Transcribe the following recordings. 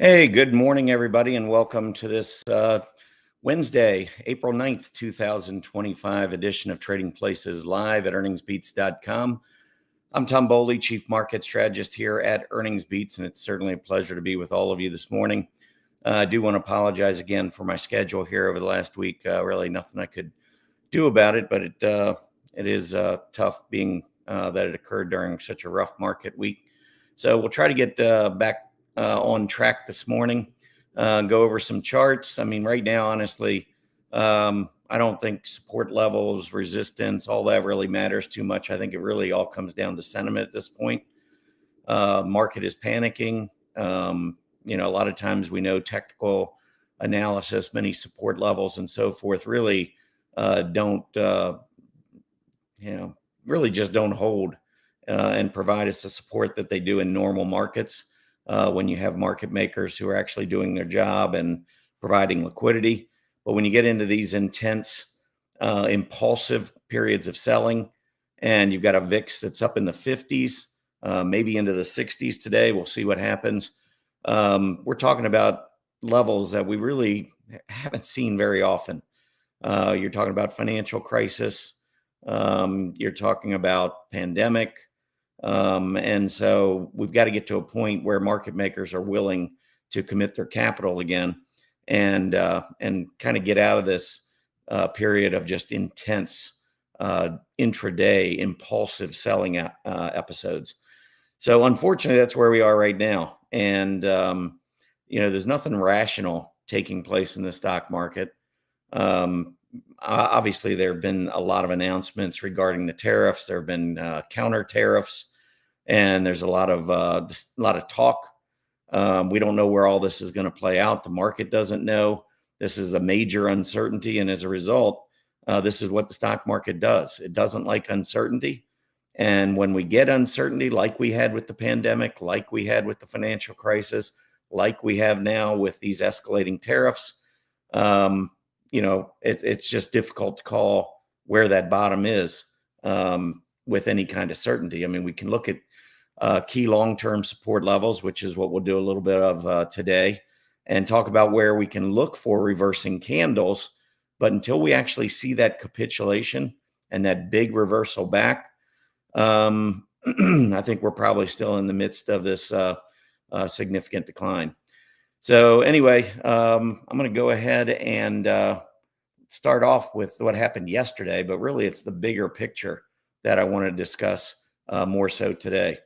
Hey, good morning, everybody, and welcome to this Wednesday, April 9th, 2025 edition of Trading Places Live at earningsbeats.com. I'm Tom Bowley, Chief Market Strategist here at Earnings Beats, and it's certainly a pleasure to be with all of you this morning. I do want to apologize again for my schedule here over the last week. Really nothing I could do about it, but it is tough being that it occurred during such a rough market week. So we'll try to get back on track this morning, go over some charts. I mean, right now, honestly, I don't think support levels, resistance, all that really matters too much. I think it really all comes down to sentiment at this point. Market is panicking. A lot of times we know technical analysis, many support levels and so forth really don't, really just don't hold and provide us the support that they do in normal markets when you have market makers who are actually doing their job and providing liquidity. But when you get into these intense, impulsive periods of selling, and you've got a VIX that's up in the 50s, maybe into the 60s today, we'll see what happens. We're talking about levels that we really haven't seen very often. You're talking about financial crisis. You're talking about pandemic. And so we've got to get to a point where market makers are willing to commit their capital again and kind of get out of this period of just intense intraday impulsive selling episodes. So unfortunately, that's where we are right now. And, there's nothing rational taking place in the stock market. Obviously, there have been a lot of announcements regarding the tariffs. There have been counter tariffs, and there's a lot of talk. We don't know where all this is going to play out. The market doesn't know. This is a major uncertainty, and as a result, this is what the stock market does. It doesn't like uncertainty, and when we get uncertainty, like we had with the pandemic, like we had with the financial crisis, like we have now with these escalating tariffs, it's just difficult to call where that bottom is with any kind of certainty. I mean, we can look at key long-term support levels, which is what we'll do a little bit of today, and talk about where we can look for reversing candles. But until we actually see that capitulation and that big reversal back, I think we're probably still in the midst of this significant decline. So anyway, I'm going to go ahead and start off with what happened yesterday, but really it's the bigger picture that I want to discuss more so today.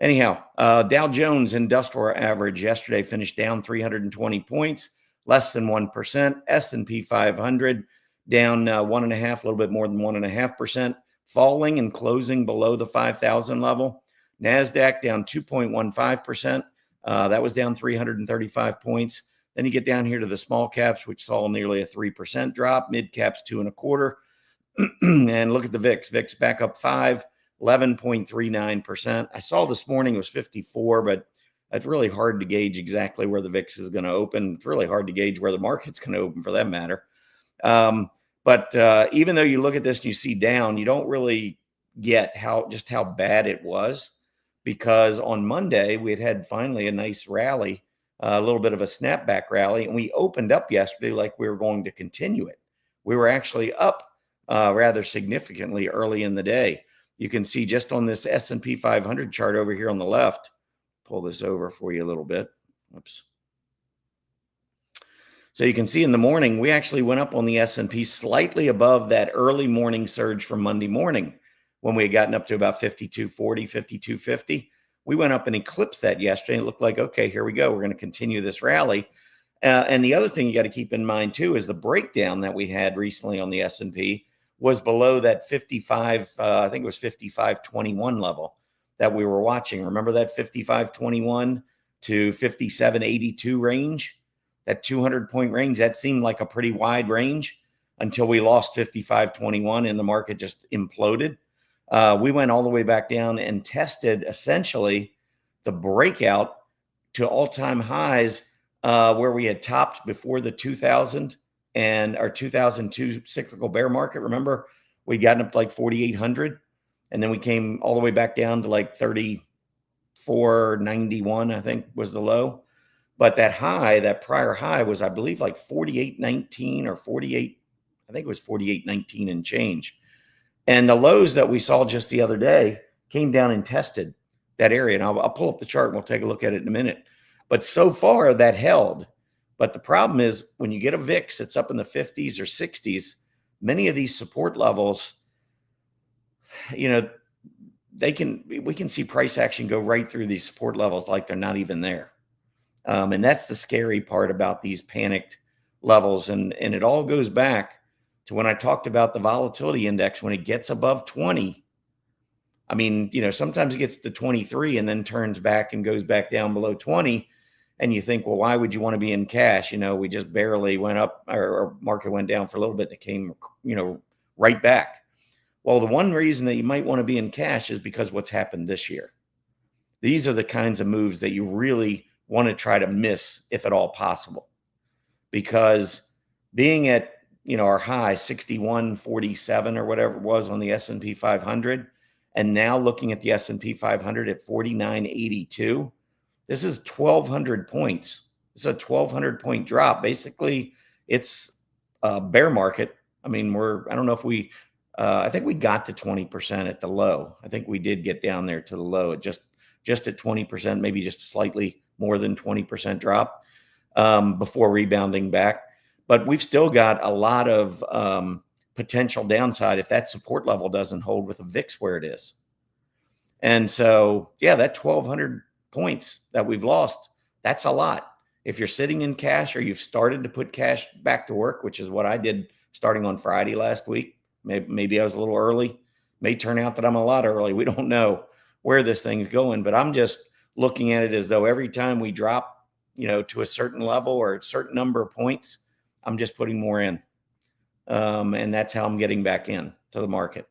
Anyhow, Dow Jones Industrial Average yesterday finished down 320 points, less than 1%. S&P 500 down 1.5%, a little bit more than 1.5%, falling and closing below the 5,000 level. NASDAQ down 2.15%. That was down 335 points. Then you get down here to the small caps, which saw nearly a 3% drop. Mid caps 2.25%. And look at the VIX. VIX back up 11.39%. I saw this morning it was 54, but it's really hard to gauge exactly where the VIX is going to open. It's really hard to gauge where the market's going to open, for that matter. But even though you look at this and you see down, you don't really get how bad it was, because on Monday we had finally a nice rally, a little bit of a snapback rally, and we opened up yesterday like we were going to continue it. We were actually up rather significantly early in the day. You can see just on this S&P 500 chart over here on the left. Pull this over for you a little bit. Oops. So you can see in the morning, we actually went up on the S&P slightly above that early morning surge from Monday morning when we had gotten up to about 52.40, 52.50. We went up and eclipsed that yesterday. It looked like, okay, here we go. We're going to continue this rally. And the other thing you got to keep in mind, too, is the breakdown that we had recently on the S&P was below that 55, I think it was 55.21 level that we were watching. Remember that 55.21 to 57.82 range? That 200-point range, that seemed like a pretty wide range until we lost 55.21 and the market just imploded. We went all the way back down and tested essentially the breakout to all-time highs where we had topped before the 2000 and our 2002 cyclical bear market. Remember, we'd gotten up to like 4,800, and then we came all the way back down to like 3,491, I think was the low. But that high, that prior high was, I believe, like 48.19 or 48, I think it was 48.19 and change. And the lows that we saw just the other day came down and tested that area. And I'll pull up the chart and we'll take a look at it in a minute. But so far that held. But the problem is when you get a VIX that's up in the 50s or 60s, many of these support levels, you know, we can see price action go right through these support levels like they're not even there. And that's the scary part about these panicked levels. And it all goes back to when I talked about the volatility index. When it gets above 20, I mean, sometimes it gets to 23 and then turns back and goes back down below 20. And you think, well, why would you want to be in cash? We just barely went up, or market went down for a little bit and it came, right back. Well, the one reason that you might want to be in cash is because what's happened this year. These are the kinds of moves that you really want to try to miss if at all possible, because being at our high 61.47 or whatever it was on the S&P 500, and now looking at the S&P 500 at 49.82, this is 1,200 points. It's a 1,200 point drop. Basically, it's a bear market. I mean, I don't know if I think we got to 20% at the low. I think we did get down there to the low at just at 20%, maybe just slightly more than 20% drop before rebounding back. But we've still got a lot of potential downside if that support level doesn't hold with a VIX where it is. And so, yeah, that 1,200 points that we've lost, that's a lot. If you're sitting in cash or you've started to put cash back to work, which is what I did starting on Friday last week, maybe I was a little early. May turn out that I'm a lot early. We don't know where this thing's going, but I'm just looking at it as though every time we drop, to a certain level or a certain number of points, I'm just putting more in. And that's how I'm getting back in to the market.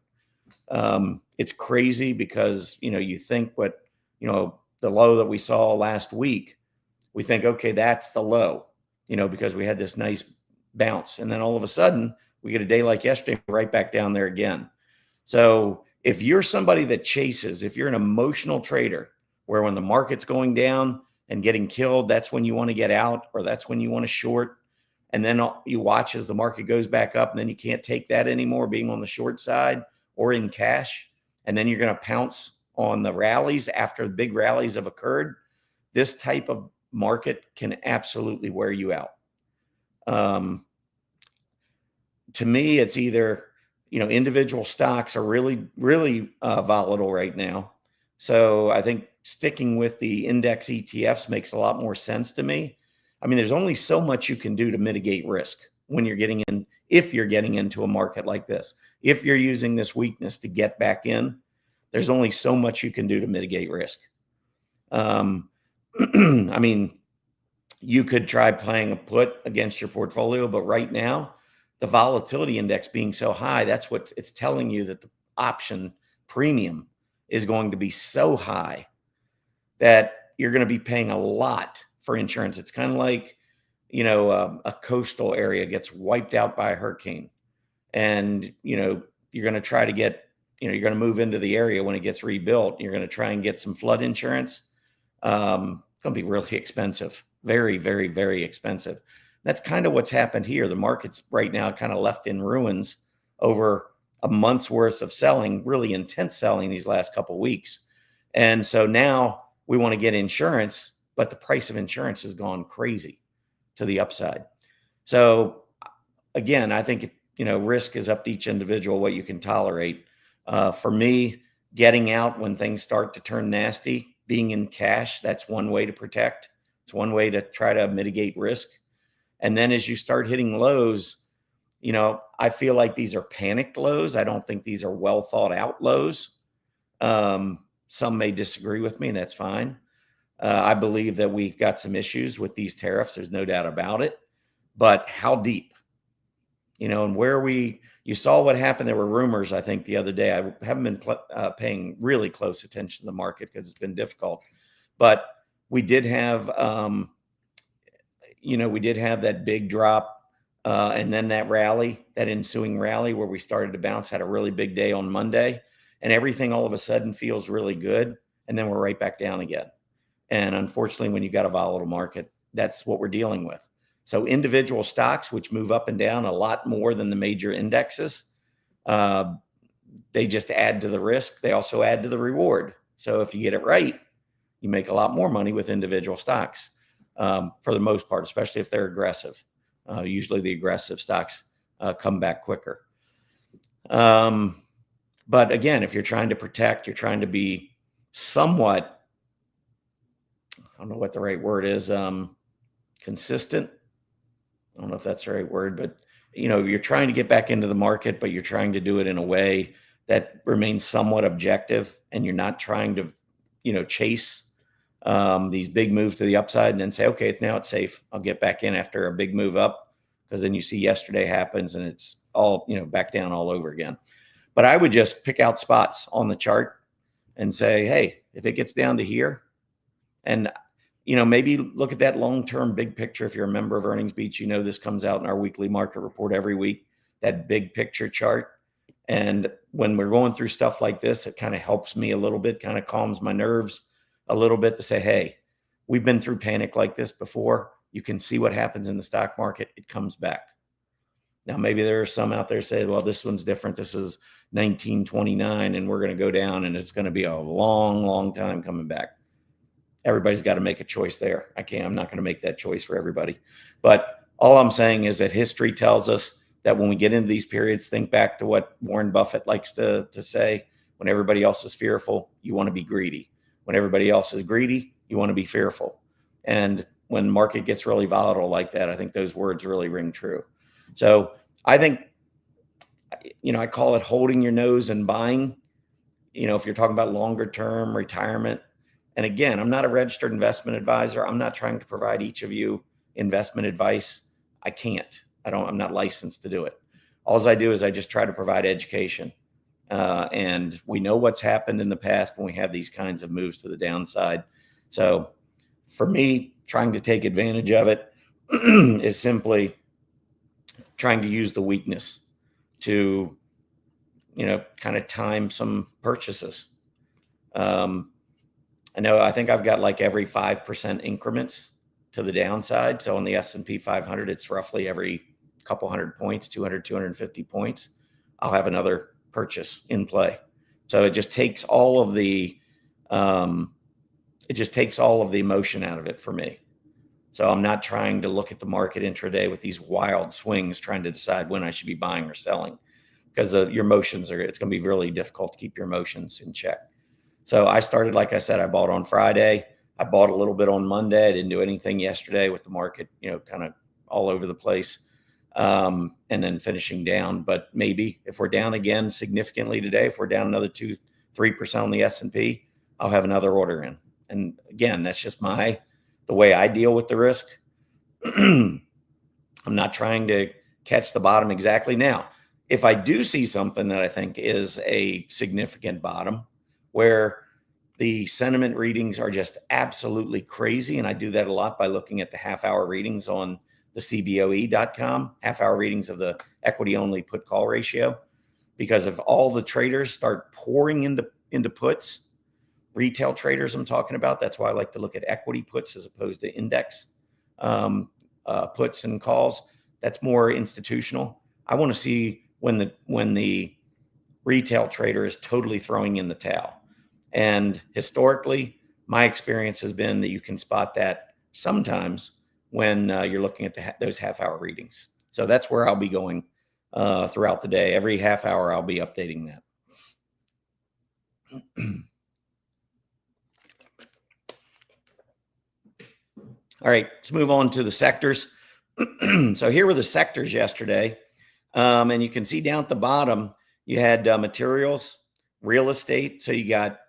It's crazy because, you think the low that we saw last week, we think, okay, that's the low, because we had this nice bounce. And then all of a sudden we get a day like yesterday, right back down there again. So if you're somebody that chases, if you're an emotional trader where when the market's going down and getting killed, that's when you want to get out, or that's when you want to short. And then you watch as the market goes back up and then you can't take that anymore, being on the short side or in cash. And then you're going to pounce on the rallies after the big rallies have occurred. This type of market can absolutely wear you out. To me, it's either, individual stocks are really, really volatile right now. So I think sticking with the index ETFs makes a lot more sense to me. I mean, there's only so much you can do to mitigate risk when you're getting in, if you're getting into a market like this. If you're using this weakness to get back in, there's only so much you can do to mitigate risk. I mean, you could try playing a put against your portfolio, but right now, the volatility index being so high, that's what it's telling you, that the option premium is going to be so high that you're going to be paying a lot for insurance. It's kind of like, a coastal area gets wiped out by a hurricane, and, you're going to try to get, you're going to move into the area when it gets rebuilt. You're going to try and get some flood insurance. It's going to be really expensive, very, very, very expensive. That's kind of what's happened here. The market's right now kind of left in ruins over a month's worth of selling, really intense selling these last couple of weeks. And so now we want to get insurance, but the price of insurance has gone crazy to the upside. So again, I think, risk is up to each individual, what you can tolerate. For me, getting out when things start to turn nasty, being in cash, that's one way to protect. It's one way to try to mitigate risk. And then as you start hitting lows, I feel like these are panicked lows. I don't think these are well thought out lows. Some may disagree with me, and that's fine. I believe that we've got some issues with these tariffs. There's no doubt about it. But how deep? And where you saw what happened. There were rumors, I think, the other day. I haven't been paying really close attention to the market because it's been difficult. But we did have, that big drop, and then that rally, that ensuing rally where we started to bounce, had a really big day on Monday, and everything all of a sudden feels really good, and then we're right back down again. And unfortunately, when you got a volatile market, that's what we're dealing with. So individual stocks, which move up and down a lot more than the major indexes, they just add to the risk. They also add to the reward. So if you get it right, you make a lot more money with individual stocks, for the most part, especially if they're aggressive. Usually the aggressive stocks come back quicker. But again, if you're trying to protect, you're trying to be somewhat, I don't know what the right word is, consistent. I don't know if that's the right word, but you're trying to get back into the market, but you're trying to do it in a way that remains somewhat objective, and you're not trying to, chase these big moves to the upside and then say, okay, now it's safe. I'll get back in after a big move up, because then you see yesterday happens and it's all, back down all over again. But I would just pick out spots on the chart and say, hey, if it gets down to here, and maybe look at that long-term big picture. If you're a member of Earnings Beats, this comes out in our weekly market report every week, that big picture chart. And when we're going through stuff like this, it kind of helps me a little bit, kind of calms my nerves a little bit to say, hey, we've been through panic like this before. You can see what happens in the stock market. It comes back. Now, maybe there are some out there say, well, this one's different. This is 1929 and we're going to go down and it's going to be a long, long time coming back. Everybody's got to make a choice there. I'm not going to make that choice for everybody. But all I'm saying is that history tells us that when we get into these periods, think back to what Warren Buffett likes to say. When everybody else is fearful, you want to be greedy. When everybody else is greedy, you want to be fearful. And when market gets really volatile like that, I think those words really ring true. So I think, I call it holding your nose and buying, if you're talking about longer term retirement. And again, I'm not a registered investment advisor. I'm not trying to provide each of you investment advice. I can't. I'm not licensed to do it. All I do is I just try to provide education. And we know what's happened in the past when we have these kinds of moves to the downside. So for me, trying to take advantage of it is simply trying to use the weakness to, kind of time some purchases. I think I've got like every 5% increments to the downside. So on the S&P 500, it's roughly every couple hundred points, 200, 250 points. I'll have another purchase in play. So it just takes all of the, emotion out of it for me. So I'm not trying to look at the market intraday with these wild swings, trying to decide when I should be buying or selling, because your emotions it's going to be really difficult to keep your emotions in check. So I started, like I said, I bought on Friday. I bought a little bit on Monday. I didn't do anything yesterday with the market, kind of all over the place, and then finishing down. But maybe if we're down again significantly today, if we're down another 2-3% on the S&P, I'll have another order in. And again, that's just the way I deal with the risk. I'm not trying to catch the bottom exactly. Now, if I do see something that I think is a significant bottom, where the sentiment readings are just absolutely crazy, and I do that a lot by looking at the half-hour readings on the CBOE.com, half-hour readings of the equity-only put-call ratio, because if all the traders start pouring into puts, retail traders I'm talking about, that's why I like to look at equity puts as opposed to index puts and calls. That's more institutional. I want to see when the retail trader is totally throwing in the towel. And historically, my experience has been that you can spot that sometimes when you're looking at those half-hour readings. So that's where I'll be going throughout the day. Every half hour, I'll be updating that. All right, let's move on to the sectors. So here were the sectors yesterday. And you can see down at the bottom, you had materials, real estate. So you got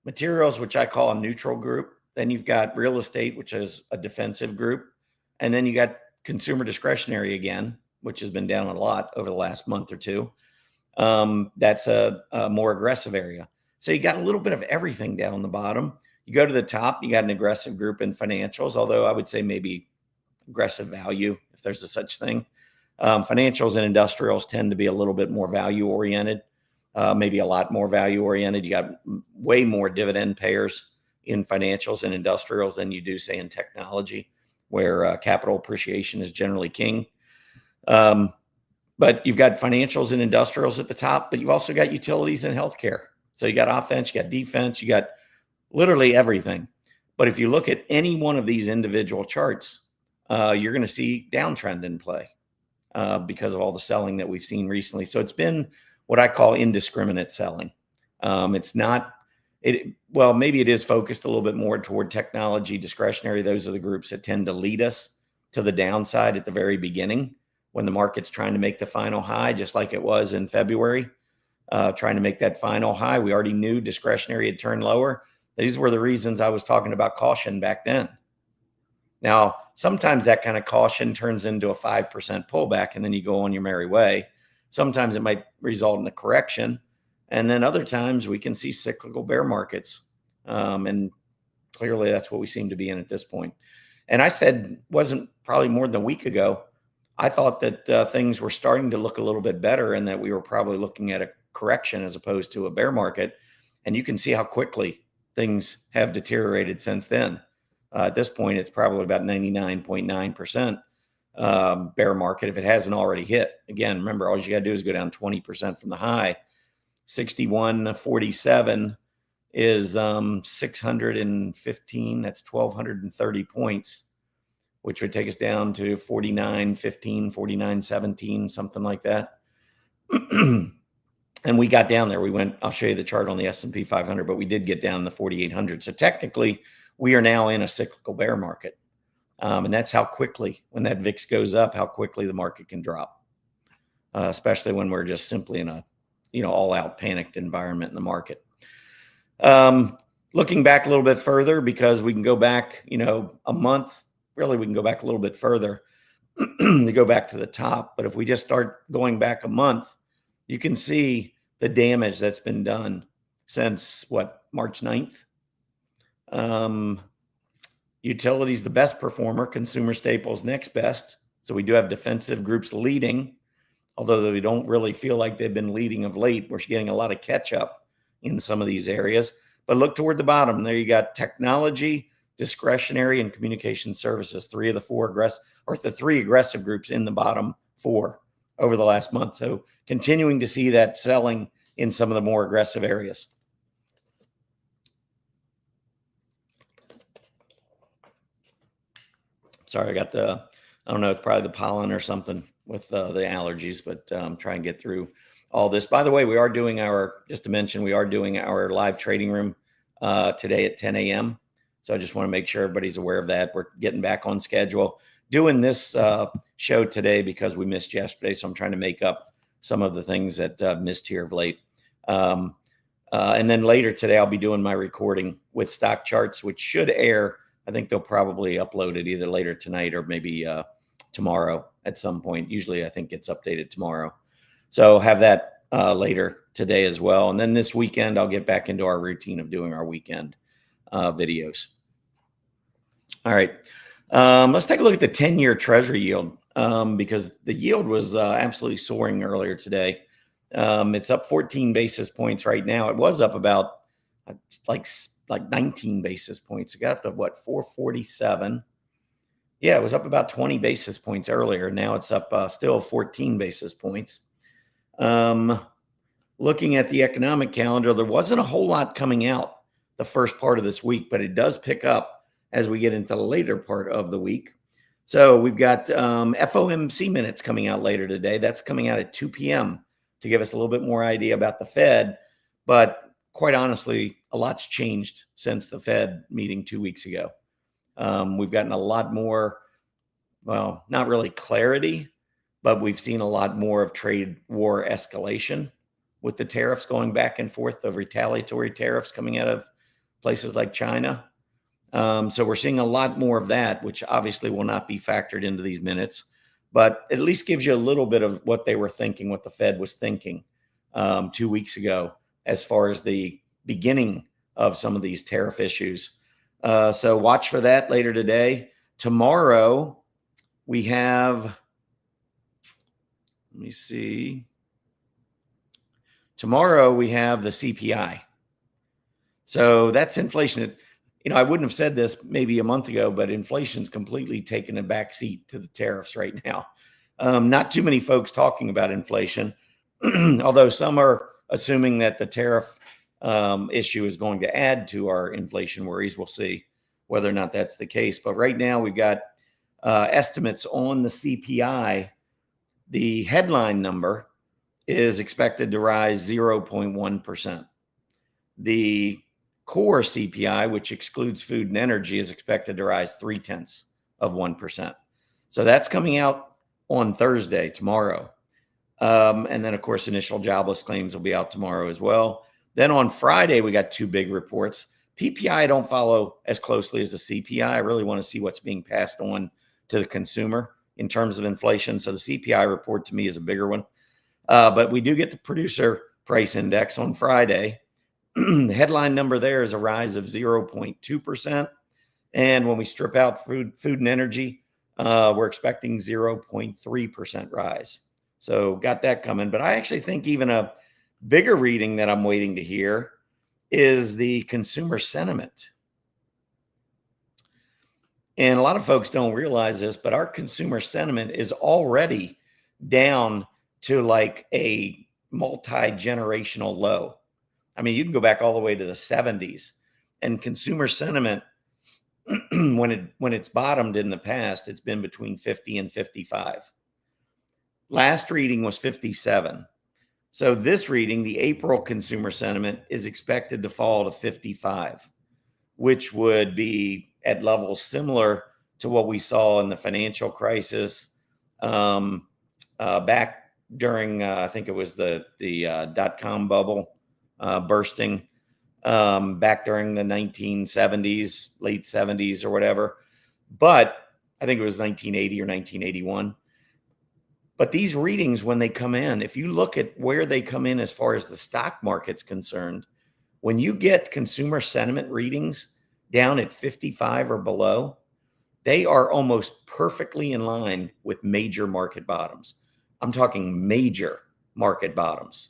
materials, which I call a neutral group. Then you've got real estate, which is a defensive group. And then you got consumer discretionary again, which has been down a lot over the last month or two. That's a more aggressive area. So you got a little bit of everything down the bottom. You go to the top, you got an aggressive group in financials, although I would say maybe aggressive value, if there's a such thing. Financials and industrials tend to be a little bit more value oriented, maybe a lot more value oriented. You got way more dividend payers in financials and industrials than you do, say, in technology. where capital appreciation is generally king. But you've got financials and industrials at the top, but you've also got utilities and healthcare. So you got offense, you got defense, you got literally everything. But if you look at any one of these individual charts, you're going to see downtrend in play because of all the selling that we've seen recently. So it's been what I call indiscriminate selling. It's not, well, maybe it is focused a little bit more toward technology, discretionary. Those are the groups that tend to lead us to the downside at the very beginning when the market's trying to make the final high, just like it was in February, trying to make that final high. We already knew discretionary had turned lower. These were the reasons I was talking about caution back then. Now, sometimes that kind of caution turns into a 5% pullback, and then you go on your merry way. Sometimes it might result in a correction. And then other times we can see cyclical bear markets. And clearly that's what we seem to be in at this point. And I said, wasn't probably more than a week ago, I thought that things were starting to look a little bit better and that we were probably looking at a correction as opposed to a bear market. And you can see how quickly things have deteriorated since then. At this point, it's probably about 99.9% bear market if it hasn't already hit. Again, remember, all you got to do is go down 20% from the high. 61.47 is 615. That's 1,230 points, which would take us down to 49.15, 49.17, something like that. And we got down there. We went, I'll show you the chart on the S&P 500, but we did get down to 4,800. So technically, we are now in a cyclical bear market. And that's how quickly, when that VIX goes up, how quickly the market can drop, especially when we're just simply in a, all-out panicked environment in the market. Looking back a little bit further, because we can go back, a month, really we can go back a little bit further to go back to the top. But if we just start going back a month, you can see the damage that's been done since, March 9th. Utilities, the best performer, consumer staples, next best. So we do have defensive groups leading, although we don't really feel like they've been leading of late. We're getting a lot of catch up in some of these areas. But look toward the bottom. There you got technology, discretionary, and communication services. Three aggressive groups in the bottom four over the last month. So continuing to see that selling in some of the more aggressive areas. Sorry, I don't know, it's probably the pollen or something with the allergies, but try and get through all this. By the way, we are doing just to mention, we are doing our live trading room today at 10 a.m. So I just want to make sure everybody's aware of that. We're getting back on schedule. Doing this show today because we missed yesterday, so I'm trying to make up some of the things that I've missed here of late. And then later today, I'll be doing my recording with stock charts, which should air. I think they'll probably upload it either later tonight or maybe tomorrow at some point. Usually I think it's updated tomorrow. So have that later today as well. And then this weekend, I'll get back into our routine of doing our weekend videos. All right. Let's take a look at the 10-year Treasury yield because the yield was absolutely soaring earlier today. It's up 14 basis points right now. It was up about like 19 basis points. It got up to 447. Yeah, it was up about 20 basis points earlier. Now it's up still 14 basis points. Looking at the economic calendar, there wasn't a whole lot coming out the first part of this week, but it does pick up as we get into the later part of the week. So we've got FOMC minutes coming out later today. That's coming out at 2 p.m. to give us a little bit more idea about the Fed. But quite honestly, a lot's changed since the Fed meeting 2 weeks ago. We've gotten a lot more, well, not really clarity, but we've seen a lot more of trade war escalation with the tariffs going back and forth, the retaliatory tariffs coming out of places like China. So we're seeing a lot more of that, which obviously will not be factored into these minutes, but at least gives you a little bit of what they were thinking, what the Fed was thinking 2 weeks ago, as far as the beginning of some of these tariff issues. So watch for that later today. Tomorrow we have, let me see. Tomorrow we have the CPI. So that's inflation. I wouldn't have said this maybe a month ago, but inflation's completely taken a back seat to the tariffs right now. Not too many folks talking about inflation, although some are assuming that the tariff issue is going to add to our inflation worries. We'll see whether or not that's the case. But right now, we've got estimates on the CPI. The headline number is expected to rise 0.1%. The core CPI, which excludes food and energy, is expected to rise 0.3%. So that's coming out on Thursday, tomorrow. And then, of course, initial jobless claims will be out tomorrow as well. Then on Friday, we got two big reports. PPI I don't follow as closely as the CPI. I really want to see what's being passed on to the consumer in terms of inflation. So the CPI report to me is a bigger one. But we do get the producer price index on Friday. The headline number there is a rise of 0.2%. And when we strip out food and energy, we're expecting 0.3% rise. So got that coming. But I actually think even a bigger reading that I'm waiting to hear is the consumer sentiment. And a lot of folks don't realize this, but our consumer sentiment is already down to like a multi-generational low. I mean, you can go back all the way to the 70s, and consumer sentiment, when it's bottomed in the past, it's been between 50 and 55. Last reading was 57. So this reading, the April consumer sentiment, is expected to fall to 55, which would be at levels similar to what we saw in the financial crisis back during, I think it was the dot-com bubble bursting back during the 1970s, late 70s or whatever. But I think it was 1980 or 1981. But these readings, when they come in, if you look at where they come in as far as the stock market's concerned, when you get consumer sentiment readings down at 55 or below, they are almost perfectly in line with major market bottoms. I'm talking major market bottoms.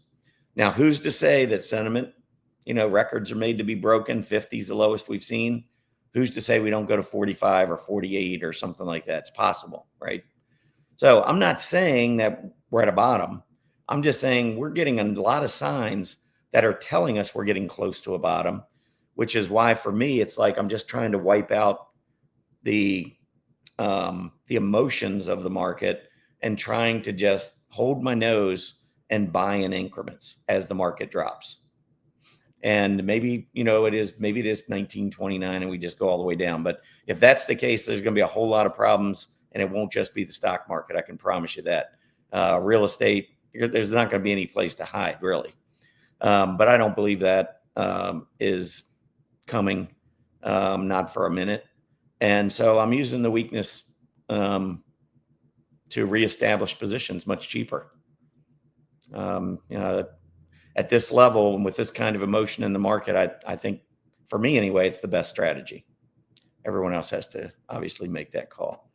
Now, who's to say that sentiment, records are made to be broken? 50 is the lowest we've seen. Who's to say we don't go to 45 or 48 or something like that? It's possible, right? So I'm not saying that we're at a bottom. I'm just saying we're getting a lot of signs that are telling us we're getting close to a bottom, which is why for me, it's like I'm just trying to wipe out the emotions of the market and trying to just hold my nose and buy in increments as the market drops. And maybe, it is 1929 and we just go all the way down. But if that's the case, there's going to be a whole lot of problems, and it won't just be the stock market. I can promise you that. Real estate, there's not going to be any place to hide, really. But I don't believe that is coming, not for a minute. And so I'm using the weakness to reestablish positions much cheaper. At this level and with this kind of emotion in the market, I think, for me anyway, it's the best strategy. Everyone else has to obviously make that call.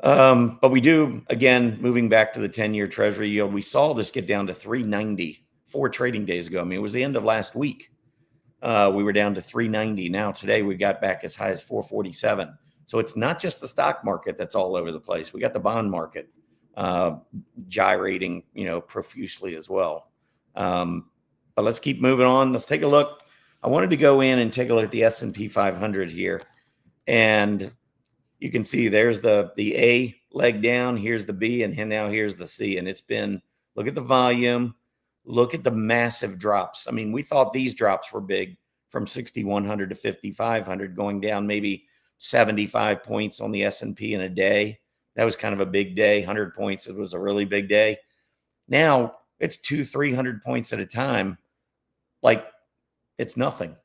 But we do, again, moving back to the 10-year Treasury yield, we saw this get down to 390 4 trading days ago. I mean, it was the end of last week. We were down to 390. Now today we got back as high as 447. So it's not just the stock market that's all over the place. We got the bond market gyrating, profusely as well. But let's keep moving on. Let's take a look. I wanted to go in and take a look at the S&P 500 here. And you can see there's the A leg down. Here's the B, and now here's the C. And it's been, look at the volume. Look at the massive drops. I mean, we thought these drops were big, from 6,100 to 5,500, going down maybe 75 points on the S&P in a day. That was kind of a big day. 100 points, it was a really big day. Now it's 200-300 points at a time. Like, it's nothing.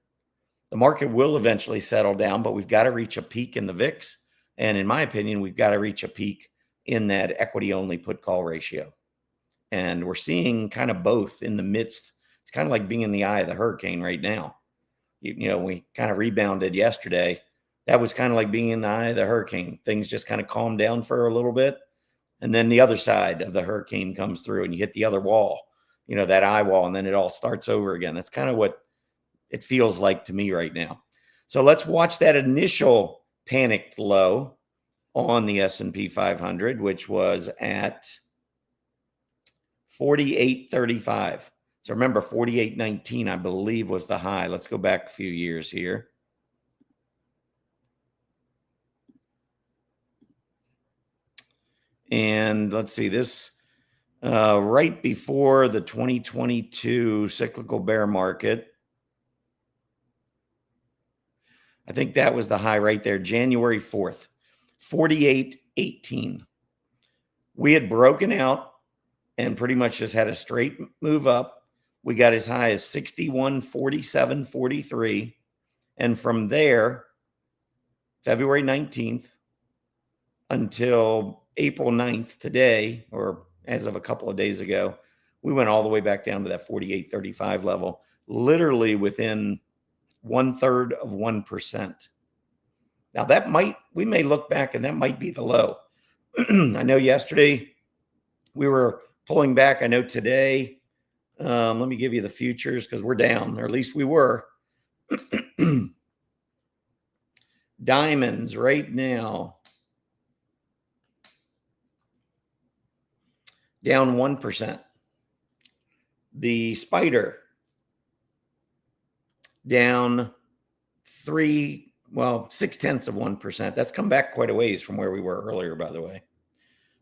The market will eventually settle down, but we've got to reach a peak in the VIX. And in my opinion, we've got to reach a peak in that equity-only put-call ratio. And we're seeing kind of both in the midst. It's kind of like being in the eye of the hurricane right now. We kind of rebounded yesterday. That was kind of like being in the eye of the hurricane. Things just kind of calmed down for a little bit. And then the other side of the hurricane comes through and you hit the other wall, that eye wall, and then it all starts over again. That's kind of what it feels like to me right now. So let's watch that initial panicked low on the S&P 500, which was at 48.35. So remember, 48.19, I believe, was the high. Let's go back a few years here. And let's see, this right before the 2022 cyclical bear market, I think that was the high right there, January 4th, 48.18. We had broken out and pretty much just had a straight move up. We got as high as 61.47.43. And from there, February 19th until April 9th today, or as of a couple of days ago, we went all the way back down to that 48.35 level, literally within 1/3 of 1%. Now we may look back and that might be the low. I know yesterday we were pulling back. I know today, let me give you the futures because we're down, or at least we were. Diamonds right now down 1%. The spider down 0.6%. That's come back quite a ways from where we were earlier, by the way.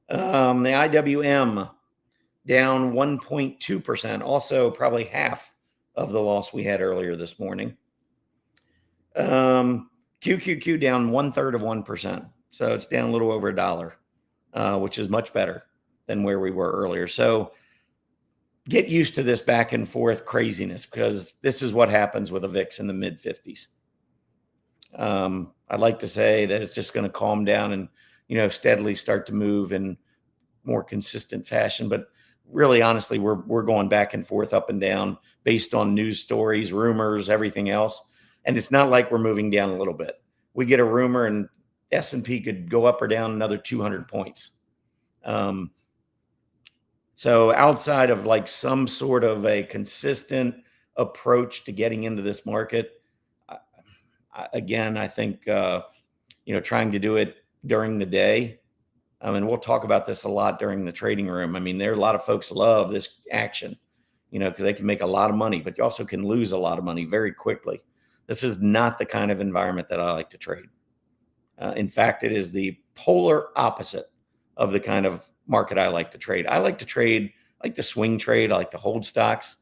The IWM down 1.2%, also probably half of the loss we had earlier this morning. QQQ down 1/3 of 1%. So it's down a little over $1, which is much better than where we were earlier. So get used to this back and forth craziness because this is what happens with a VIX in the mid 50s. I'd like to say that it's just going to calm down and, steadily start to move in more consistent fashion. But really, honestly, we're going back and forth, up and down based on news stories, rumors, everything else. And it's not like we're moving down a little bit. We get a rumor and S&P could go up or down another 200 points. So outside of like some sort of a consistent approach to getting into this market, I think, trying to do it during the day. And we'll talk about this a lot during the trading room. I mean, there are a lot of folks love this action, because they can make a lot of money, but you also can lose a lot of money very quickly. This is not the kind of environment that I like to trade. In fact, it is the polar opposite of the kind of market I like to trade. I like to swing trade. I like to hold stocks,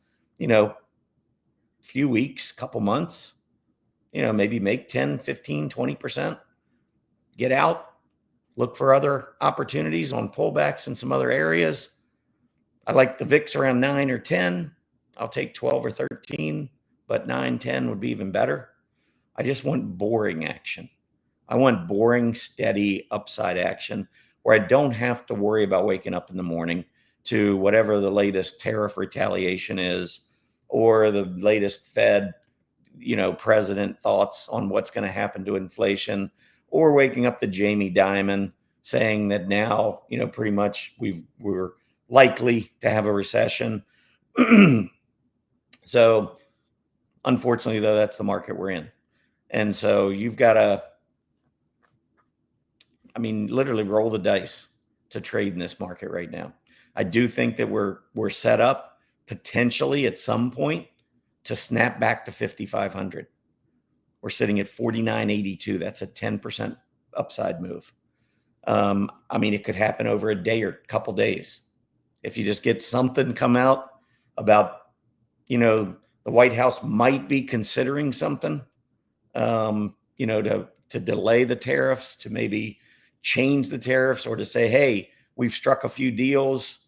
few weeks, couple months, maybe make 10, 15, 20%, get out, look for other opportunities on pullbacks in some other areas. I like the VIX around 9 or 10. I'll take 12 or 13, but 9, 10 would be even better. I just want boring action. I want boring, steady upside action where I don't have to worry about waking up in the morning to whatever the latest tariff retaliation is or the latest Fed, president thoughts on what's going to happen to inflation, or waking up to Jamie Dimon saying that now, pretty much we're likely to have a recession. So unfortunately, though, that's the market we're in. And so you've got to, literally roll the dice to trade in this market right now. I do think that we're set up potentially at some point to snap back to 5,500. We're sitting at 49.82. That's a 10% upside move. It could happen over a day or a couple days. If you just get something come out about, the White House might be considering something, to delay the tariffs, to maybe change the tariffs, or to say, hey, we've struck a few deals,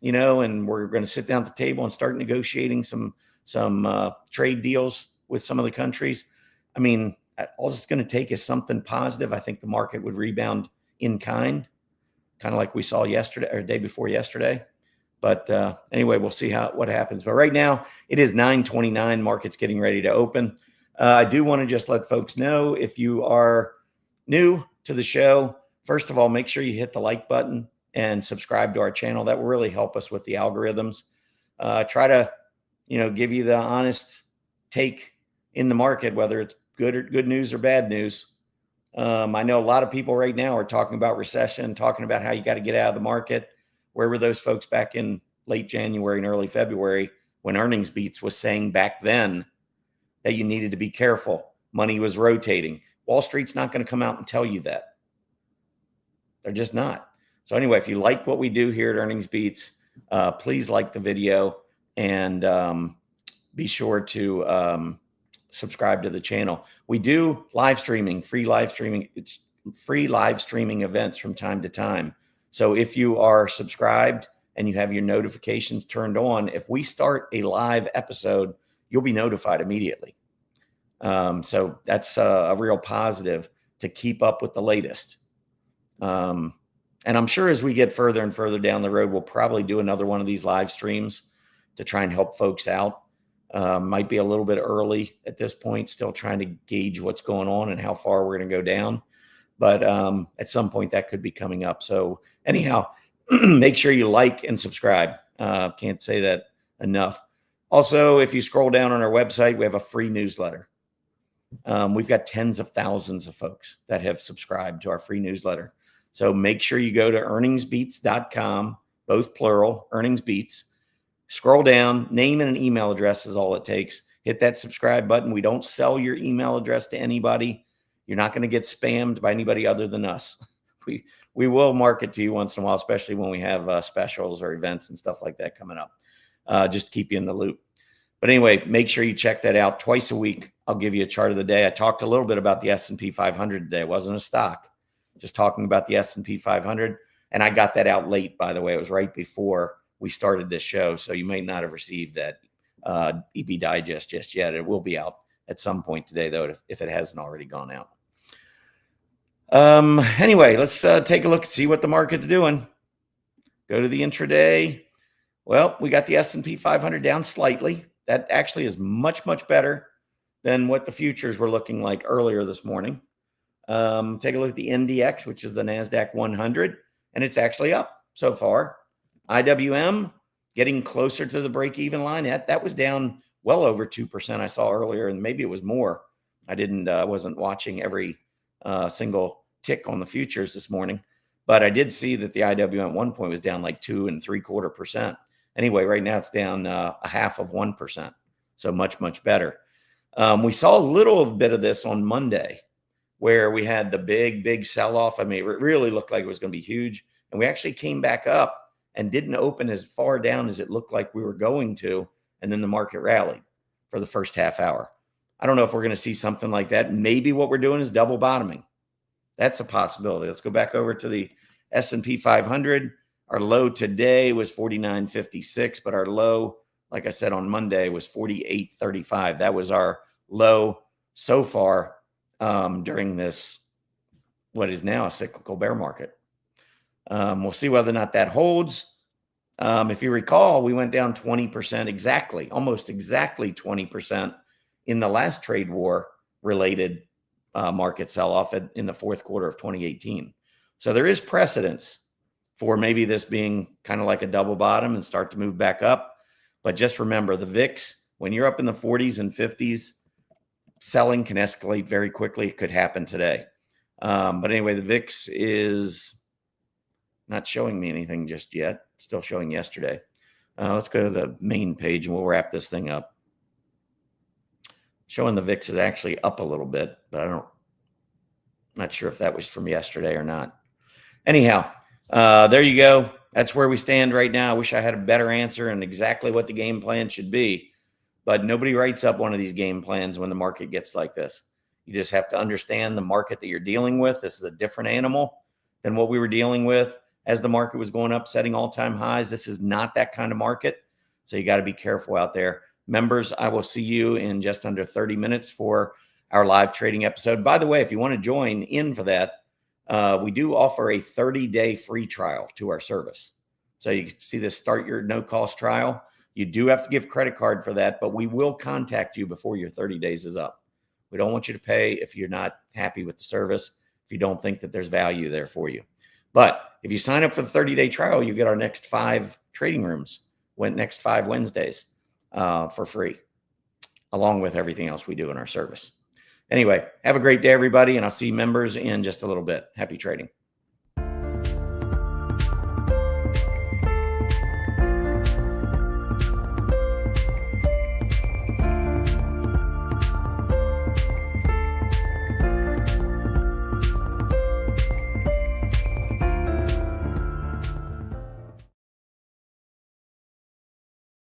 and we're going to sit down at the table and start negotiating some trade deals with some of the countries. All it's going to take is something positive. I think the market would rebound in kind of like we saw yesterday or day before yesterday. But anyway, we'll see what happens. But right now it is 9:29. Market's getting ready to open. I do want to just let folks know, if you are new to the show, first of all, make sure you hit the like button and subscribe to our channel. That will really help us with the algorithms. Try to, give you the honest take in the market, whether it's good news or bad news. I know a lot of people right now are talking about recession, talking about how you got to get out of the market. Where were those folks back in late January and early February when earnings beats was saying back then that you needed to be careful? Money was rotating. Wall Street's not going to come out and tell you that. They're just not. So anyway, if you like what we do here at Earnings Beats, please like the video and be sure to subscribe to the channel. We do live streaming, free live streaming events from time to time. So if you are subscribed and you have your notifications turned on, if we start a live episode, you'll be notified immediately. So that's a real positive to keep up with the latest. And I'm sure as we get further and further down the road, we'll probably do another one of these live streams to try and help folks out. Might be a little bit early at this point, still trying to gauge what's going on and how far we're going to go down. But at some point that could be coming up. So anyhow, make sure you like and subscribe. Can't say that enough. Also, if you scroll down on our website, we have a free newsletter. We've got tens of thousands of folks that have subscribed to our free newsletter. So make sure you go to earningsbeats.com, both plural, Earnings Beats. Scroll down, name and an email address is all it takes. Hit that subscribe button. We don't sell your email address to anybody. You're not going to get spammed by anybody other than us. We will market to you once in a while, especially when we have specials or events and stuff like that coming up, just to keep you in the loop. But anyway, make sure you check that out twice a week. I'll give you a chart of the day. I talked a little bit about the S&P 500 today. It wasn't a stock, just talking about the S&P 500. And I got that out late, by the way. It was right before we started this show. So you may not have received that EB Digest just yet. It will be out at some point today, though, if it hasn't already gone out. Anyway, let's take a look and see what the market's doing. Go to the intraday. Well, we got the S&P 500 down slightly. That actually is much, much better than what the futures were looking like earlier this morning. Take a look at the NDX, which is the NASDAQ 100, and it's actually up so far. IWM getting closer to the break-even line. That was down well over 2% I saw earlier, and maybe it was more. I wasn't watching every single tick on the futures this morning, but I did see that the IWM at one point was down like 2.75%. Anyway, right now it's down 0.5%. So much, much better. We saw a little bit of this on Monday where we had the big sell-off. I mean, it really looked like it was going to be huge. And we actually came back up and didn't open as far down as it looked like we were going to. And then the market rallied for the first half hour. I don't know if we're going to see something like that. Maybe what we're doing is double bottoming. That's a possibility. Let's go back over to the S&P 500. Our low today was 49.56, but our low, like I said, on Monday was 48.35. That was our low so far during this, what is now a cyclical bear market. We'll see whether or not that holds. If you recall, we went down 20% exactly, almost exactly 20% in the last trade war related market sell-off in the fourth quarter of 2018. So there is precedence for maybe this being kind of like a double bottom and start to move back up. But just remember, the VIX, when you're up in the 40s and 50s, selling can escalate very quickly. It could happen today. But anyway, the VIX is not showing me anything just yet. Still showing yesterday. Let's go to the main page and we'll wrap this thing up. Showing the VIX is actually up a little bit, but not sure if that was from yesterday or not. Anyhow, there you go. That's where we stand right now. I wish I had a better answer and exactly what the game plan should be, but nobody writes up one of these game plans when the market gets like this. You just have to understand the market that you're dealing with. This is a different animal than what we were dealing with as the market was going up, setting all-time highs. This is not that kind of market, so you got to be careful out there. Members, I will see you in just under 30 minutes for our live trading episode. By the way, if you want to join in for that, we do offer a 30-day free trial to our service. So you can see this start your no-cost trial. You do have to give credit card for that, but we will contact you before your 30 days is up. We don't want you to pay if you're not happy with the service, if you don't think that there's value there for you. But if you sign up for the 30-day trial, you get our next 5 trading rooms, next 5 Wednesdays for free, along with everything else we do in our service. Anyway, have a great day, everybody, and I'll see members in just a little bit. Happy trading.